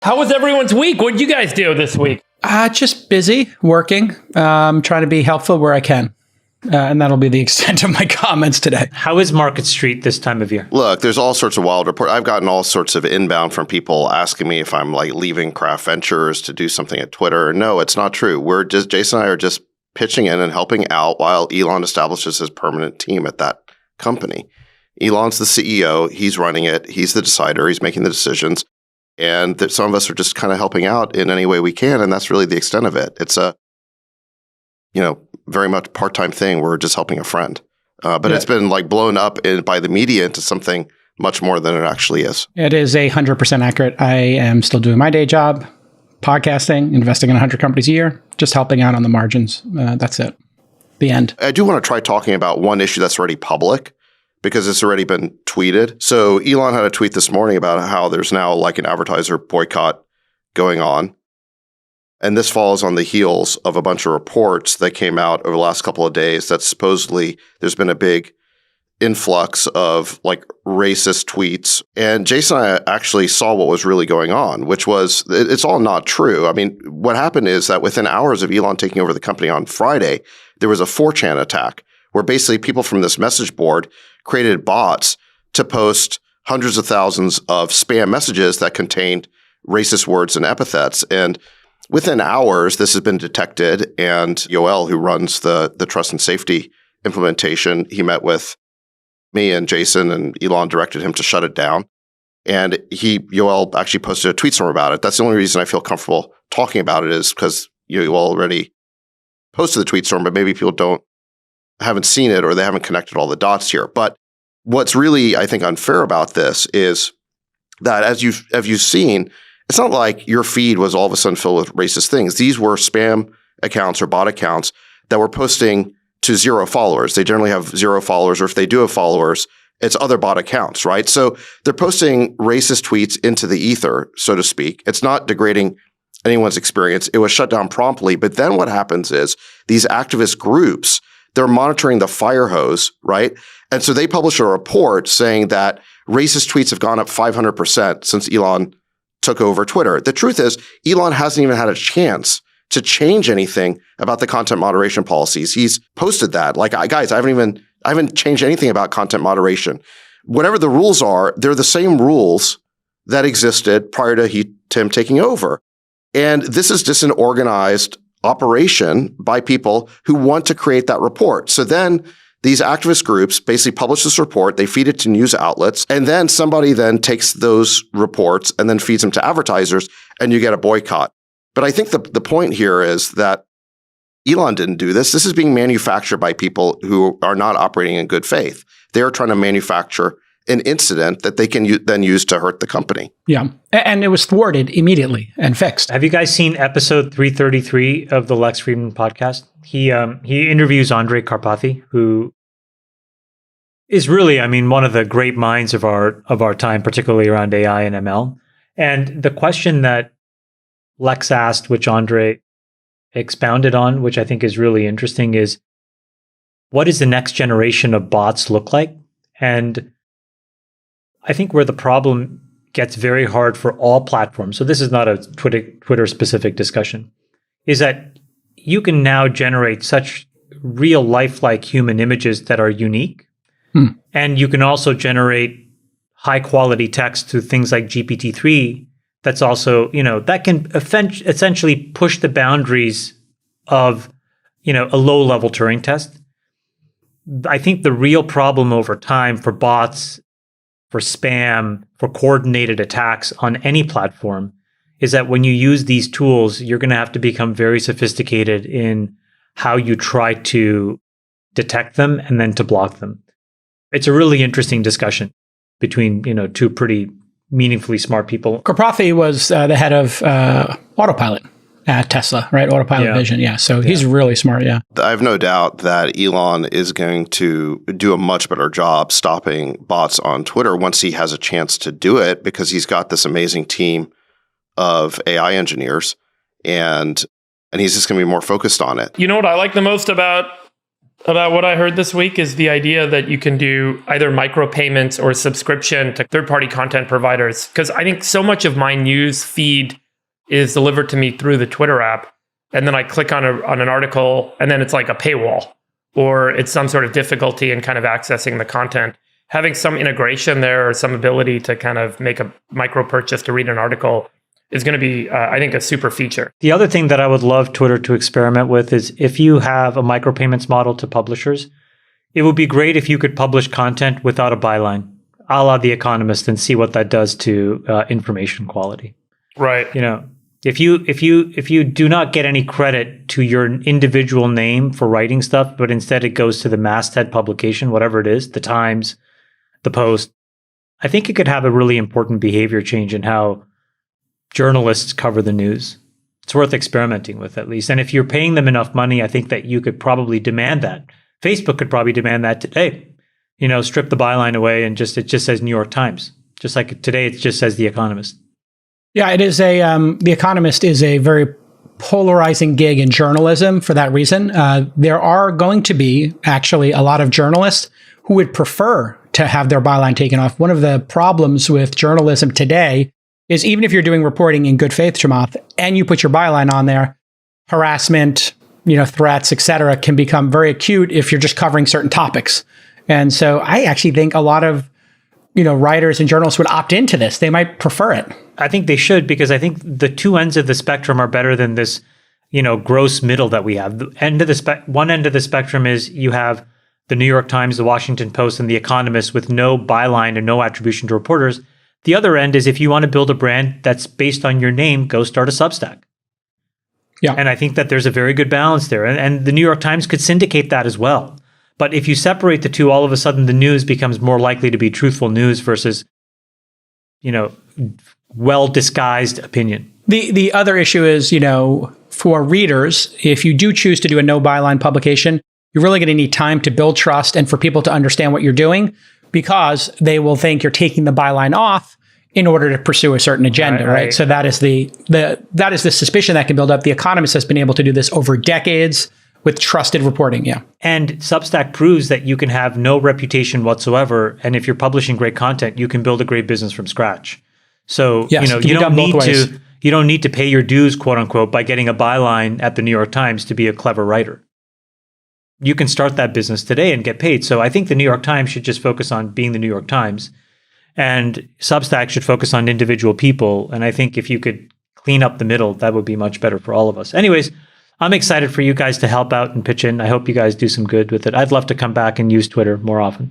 How was everyone's week? What did you guys do this week? Just busy, working, trying to be helpful where I can. And that'll be the extent of my comments today. How is Market Street this time of year? Look, there's all sorts of wild reports. I've gotten all sorts of inbound from people asking me if I'm like leaving Craft Ventures to do something at Twitter. No, it's not true. Jason and I are just pitching in and helping out while Elon establishes his permanent team at that company. Elon's the CEO. He's running it. He's the decider. He's making the decisions. And some of us are just kind of helping out in any way we can. And that's really the extent of it. It's a, very much part-time thing. We're just helping a friend. But It's been like blown up by the media into something much more than it actually is. It is 100% accurate. I am still doing my day job, podcasting, investing in 100 companies a year, just helping out on the margins. That's it. The end. I do want to try talking about one issue that's already public, because it's already been tweeted. So Elon had a tweet this morning about how there's now like an advertiser boycott going on. And this follows on the heels of a bunch of reports that came out over the last couple of days that supposedly there's been a big influx of like racist tweets. And Jason and I actually saw what was really going on, which was, it's all not true. I mean, what happened is that within hours of Elon taking over the company on Friday, there was a 4chan attack where basically people from this message board created bots to post hundreds of thousands of spam messages that contained racist words and epithets. And within hours, this has been detected. And Yoel, who runs the trust and safety implementation, he met with me and Jason, and Elon directed him to shut it down. And Yoel actually posted a tweet storm about it. That's the only reason I feel comfortable talking about it, is because Yoel already posted the tweet storm, but maybe people haven't seen it, or they haven't connected all the dots here. But what's really, I think, unfair about this is that as you've seen, it's not like your feed was all of a sudden filled with racist things. These were spam accounts or bot accounts that were posting to 0 followers. They generally have 0 followers, or if they do have followers, it's other bot accounts, right? So they're posting racist tweets into the ether, so to speak. It's not degrading anyone's experience. It was shut down promptly. But then what happens is these activist groups, they're monitoring the fire hose, right? And so they publish a report saying that racist tweets have gone up 500% since Elon took over Twitter. The truth is, Elon hasn't even had a chance to change anything about the content moderation policies. He's posted that. Like, guys, I haven't changed anything about content moderation. Whatever the rules are, they're the same rules that existed prior to him taking over. And this is just an organized operation by people who want to create that report. So then these activist groups basically publish this report, they feed it to news outlets, and then somebody then takes those reports and then feeds them to advertisers, and you get a boycott. But I think the point here is that Elon didn't do this. This is being manufactured by people who are not operating in good faith. They're trying to manufacture an incident that they can then use to hurt the company. Yeah. And it was thwarted immediately and fixed. Have you guys seen episode 333 of the Lex Friedman podcast? He interviews Andrej Karpathy, who is really, one of the great minds of our time, particularly around AI and ML. And the question that Lex asked, which Andrej expounded on, which I think is really interesting, is what does the next generation of bots look like? And I think where the problem gets very hard for all platforms, so this is not a Twitter-specific discussion, is that you can now generate such real lifelike human images that are unique. And you can also generate high-quality text through things like GPT-3 that's also, that can essentially push the boundaries of, a low-level Turing test. I think the real problem over time for bots, for spam, for coordinated attacks on any platform is that when you use these tools, you're going to have to become very sophisticated in how you try to detect them and then to block them. It's a really interesting discussion between, two pretty meaningfully smart people. Karpathy was the head of autopilot at Tesla, right? Autopilot Vision. Yeah. So he's really smart. Yeah. I have no doubt that Elon is going to do a much better job stopping bots on Twitter once he has a chance to do it, because he's got this amazing team of AI engineers, and he's just going to be more focused on it. You know what I like the most about about what I heard this week is the idea that you can do either micropayments or subscription to third-party content providers. Because I think so much of my news feed is delivered to me through the Twitter app. And then I click on an article and then it's like a paywall or it's some sort of difficulty in kind of accessing the content. Having some integration there or some ability to kind of make a micro purchase to read an article is going to be, I think, a super feature. The other thing that I would love Twitter to experiment with is if you have a micropayments model to publishers, it would be great if you could publish content without a byline, a la The Economist, and see what that does to information quality. Right. You know, if you do not get any credit to your individual name for writing stuff, but instead it goes to the masthead publication, whatever it is, the Times, the Post, I think it could have a really important behavior change in how journalists cover the news. It's worth experimenting with, at least. And if you're paying them enough money, I think that you could probably demand that. Facebook could probably demand that today. You know, strip the byline away and it just says New York Times. Just like today, it just says The Economist. Yeah, it is The Economist is a very polarizing gig in journalism for that reason. There are going to be actually a lot of journalists who would prefer to have their byline taken off. One of the problems with journalism today is even if you're doing reporting in good faith, Chamath, and you put your byline on there, harassment, threats, et cetera, can become very acute if you're just covering certain topics. And so I actually think a lot of, writers and journalists would opt into this. They might prefer it. I think they should, because I think the two ends of the spectrum are better than this, gross middle that we have. One end of the spectrum is you have the New York Times, the Washington Post, and the Economist with no byline and no attribution to reporters. The other end is if you want to build a brand that's based on your name, go start a Substack. Yeah. And I think that there's a very good balance there. And the New York Times could syndicate that as well. But if you separate the two, all of a sudden the news becomes more likely to be truthful news versus, well-disguised opinion. The other issue is, for readers, if you do choose to do a no byline publication, you're really going to need time to build trust and for people to understand what you're doing, because they will think you're taking the byline off in order to pursue a certain agenda, right? So that is the suspicion that can build up. The Economist has been able to do this over decades with trusted reporting, yeah. And Substack proves that you can have no reputation whatsoever, and if you're publishing great content, you can build a great business from scratch. So yes, you don't need to pay your dues, quote unquote, by getting a byline at the New York Times to be a clever writer. You can start that business today and get paid. So I think the New York Times should just focus on being the New York Times, and Substack should focus on individual people. And I think if you could clean up the middle, that would be much better for all of us. Anyways, I'm excited for you guys to help out and pitch in. I hope you guys do some good with it. I'd love to come back and use Twitter more often.